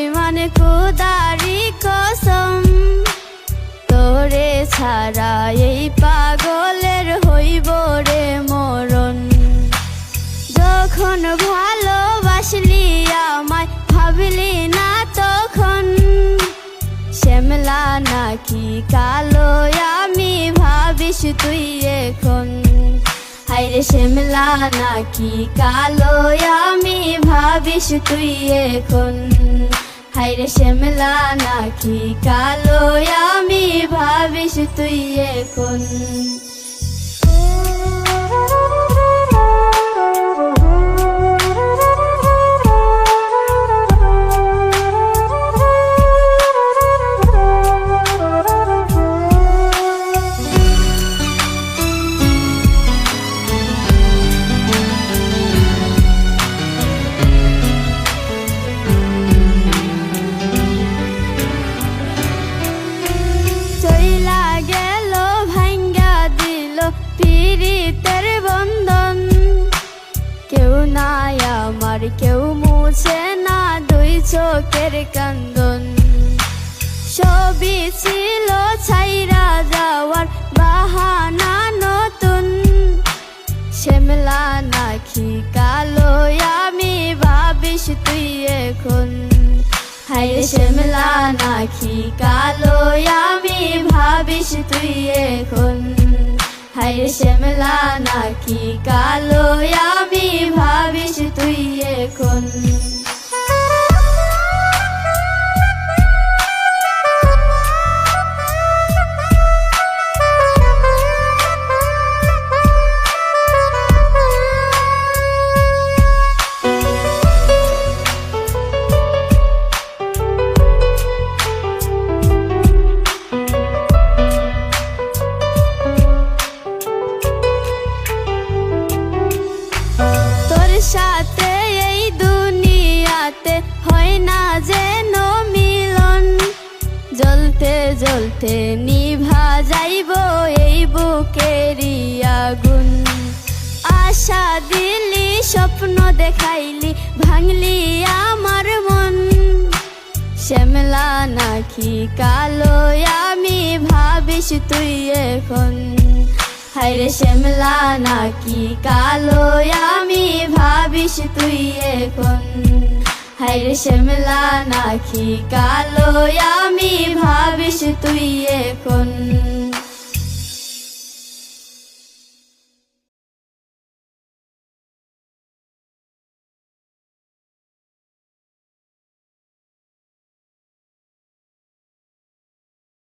বেঈমান খোদারি কসম, তোরে ছাড়া এই পাগলের হইব রে মরণ। যখন ভালোবাসলি আমায় ভাবলি না তখন, শ্যামলা নাকি কালো আমি ভাবিস তুই এখন। হায়রে শ্যামলা নাকি কালো আমি ভাবিস তুই এখন। হায়রে শ্যামলা নাকি কালো আমি ভাবিস তুই এখন। পীড়িতের বন্ধন কেউ নাই আমার, কেউ মুছে না দুই চোখের কান্দন। সবই ছিল ছাইরা যাওয়ার বাহানা নতুন, শ্যামলা নাকি কালো আমি ভাবিস তুই এখন। হায়রে শ্যামলা নাকি কালো আমি ভাবিস তুই এখন। হায়রে শ্যামলা নাকি কালো আমি ভাবিস তুই এখন। সাথে এই দুনিয়াতে হয় না যেন মিলন, জ্বলতে জ্বলতে নিভা যাইব এই বুকেরই আগুন। আশা দিলি স্বপ্ন দেখাইলি ভাঙলি আমার মন, শ্যামলা নাকি কালো আমি ভাবিস তুই এখন। হায়রে শ্যামলা নাকি কালো আমি ভাবিস তুই এখন। হায়রে শ্যামলা নাকি কালো আমি ভাবিস তুই এখন।